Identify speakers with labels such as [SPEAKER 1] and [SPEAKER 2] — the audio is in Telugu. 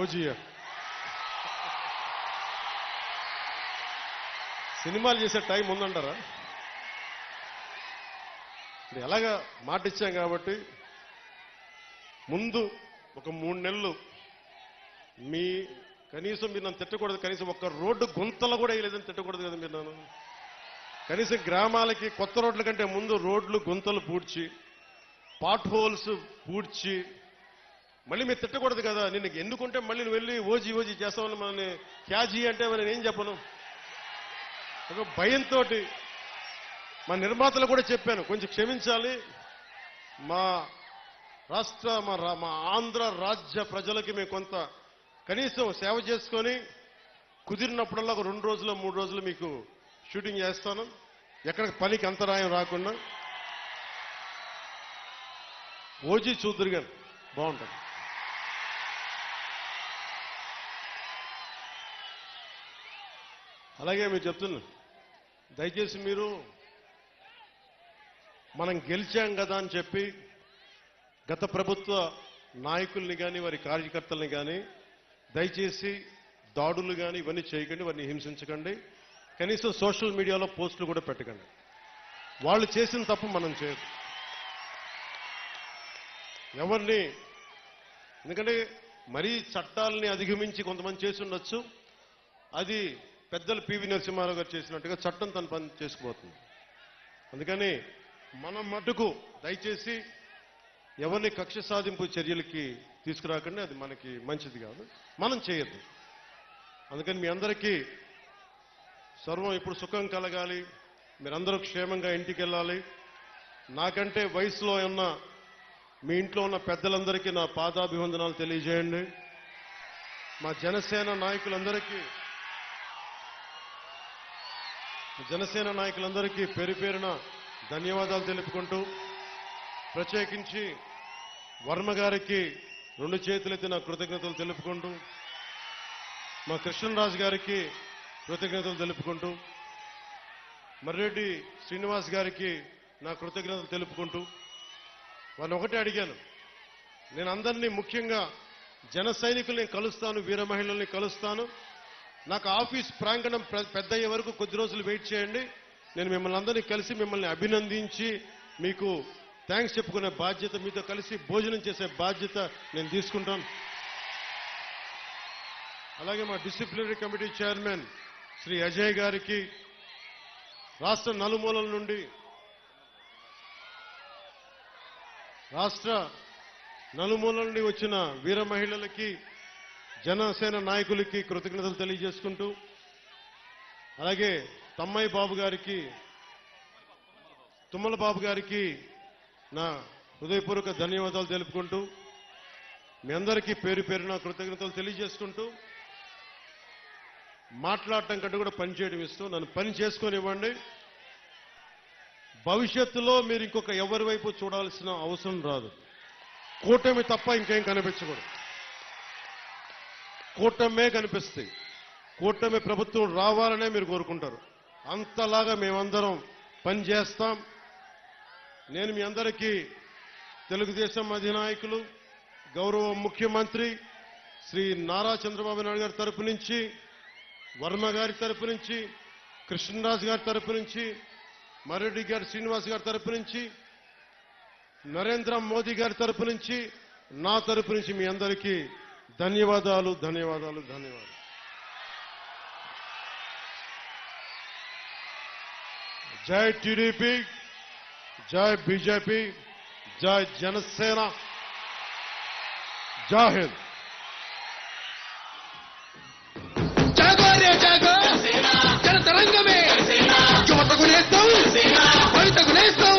[SPEAKER 1] ఓజీయా సినిమాలు చేసే టైం ఉందంటారా? ఎలాగా మాట ఇచ్చాం కాబట్టి ముందు ఒక 3 నెలలు మీ కనీసం మీరు నన్ను తిట్టకూడదు. కనీసం ఒక్క రోడ్డు గుంతలు కూడా వేయలేదని తిట్టకూడదు కదా మీరు నన్ను. కనీసం గ్రామాలకి కొత్త రోడ్ల కంటే ముందు రోడ్లు గుంతలు పూడ్చి పాట్ హోల్స్ పూడ్చి మళ్ళీ మీరు తిట్టకూడదు కదా. నిన్ను ఎన్నుకుంటే మళ్ళీ నువ్వు వెళ్ళి ఓజీ చేస్తామని మనల్ని క్యాజీ అంటే మరి నేనేం చెప్పను. ఒక భయంతో మా నిర్మాతలు కూడా చెప్పాను, కొంచెం క్షమించాలి, మా రాష్ట్ర మా ఆంధ్ర రాజ్య ప్రజలకి మేము కొంత కనీసం సేవ చేసుకొని కుదిరినప్పుడల్లా ఒక 2 రోజులు 3 రోజులు మీకు షూటింగ్ చేస్తాను, ఎక్కడ పనికి అంతరాయం రాకుండా. ఓజీ చూద్దరు గారు బాగుంటుంది. అలాగే మీరు చెప్తున్నా, దయచేసి మీరు మనం గెలిచాం కదా అని చెప్పి గత ప్రభుత్వ నాయకుల్ని కానీ వారి కార్యకర్తల్ని కానీ దయచేసి దాడులు కానీ ఇవన్నీ చేయకండి, వారిని హింసించకండి, కనీసం సోషల్ మీడియాలో పోస్టులు కూడా పెట్టకండి. వాళ్ళు చేసిన తప్పు మనం చేయదు ఎవరిని. ఎందుకంటే మరీ చట్టాలని అధిగమించి కొంతమంది చేసి ఉండొచ్చు, అది పెద్దలు పివి నరసింహారావు గారు చేసినట్టుగా చట్టం తన పని చేసుకుపోతుంది. అందుకని మనం మటుకు దయచేసి ఎవరిని కక్ష సాధింపు చర్యలకి తీసుకురాకండి, అది మనకి మంచిది కాదు, మనం చేయొద్దు. అందుకని మీ అందరికీ సర్వం ఇప్పుడు సుఖం కలగాలి, మీరందరూ క్షేమంగా ఇంటికి వెళ్ళాలి. నాకంటే వయసులో ఉన్న మీ ఇంట్లో ఉన్న పెద్దలందరికీ నా పాదాభివందనాలు తెలియజేయండి. మా జనసేన నాయకులందరికీ పేరు పేరున ధన్యవాదాలు తెలుపుకుంటూ, ప్రత్యేకించి వర్మ గారికి 2 చేతులెత్తి నా కృతజ్ఞతలు తెలుపుకుంటూ, మా కృష్ణరాజు గారికి కృతజ్ఞతలు తెలుపుకుంటూ, మర్రెడ్డి శ్రీనివాస్ గారికి నా కృతజ్ఞతలు తెలుపుకుంటూ, వారిని ఒకటే అడిగాను, నేను అందరినీ ముఖ్యంగా జన సైనికుల్ని కలుస్తాను, వీర మహిళల్ని కలుస్తాను, నాకు ఆఫీస్ ప్రాంగణం పెద్ద అయ్యే వరకు కొద్ది రోజులు వెయిట్ చేయండి, నేను మిమ్మల్ని అందరినీ కలిసి మిమ్మల్ని అభినందించి మీకు థ్యాంక్స్ చెప్పుకునే బాధ్యత, మీతో కలిసి భోజనం చేసే బాధ్యత నేను తీసుకుంటాను. అలాగే మా disciplinary committee chairman Shri Ajay గారికి, రాష్ట్ర నలుమూలల నుండి వచ్చిన వీర మహిళలకి, జనసేన నాయకులకి కృతజ్ఞతలు తెలియజేసుకుంటూ, అలాగే తమ్మయ్య బాబు గారికి, తుమ్మల బాబు గారికి నా హృదయపూర్వక ధన్యవాదాలు తెలుపుకుంటూ, మీ అందరికీ పేరు పేరున కృతజ్ఞతలు తెలియజేసుకుంటూ, మాట్లాడటం కంటే కూడా పని చేయడం ఇస్తూ నన్ను పని చేసుకొని ఇవ్వండి. భవిష్యత్తులో మీరు ఇంకొక ఎవరి వైపు చూడాల్సిన అవసరం రాదు. కూటమి తప్ప ఇంకేం కనిపించకూడదు. కూటమే కనిపిస్తాయి. కూటమి ప్రభుత్వం రావాలనే మీరు కోరుకుంటారు. అంతలాగా మేమందరం పనిచేస్తాం. నేను మీ అందరికీ తెలుగుదేశం అధినాయకులు, గౌరవ ముఖ్యమంత్రి శ్రీ నారా చంద్రబాబు నాయుడు గారి తరపు నుంచి, వర్మ గారి తరపు నుంచి, కృష్ణరాజు గారి తరపు నుంచి, మర్రెడ్డి గారి శ్రీనివాస్ గారి తరపు నుంచి, నరేంద్ర మోదీ గారి తరపు నుంచి, నా తరపు నుంచి మీ అందరికీ ధన్యవాదాలు. జై టీడీపీ, జై బీజేపీ, జై జనసేన, జై హింద్.
[SPEAKER 2] జాగో రే జాగో, జన తరంగమే, యువతకు నేస్తాం, భవితకు నేస్తాం.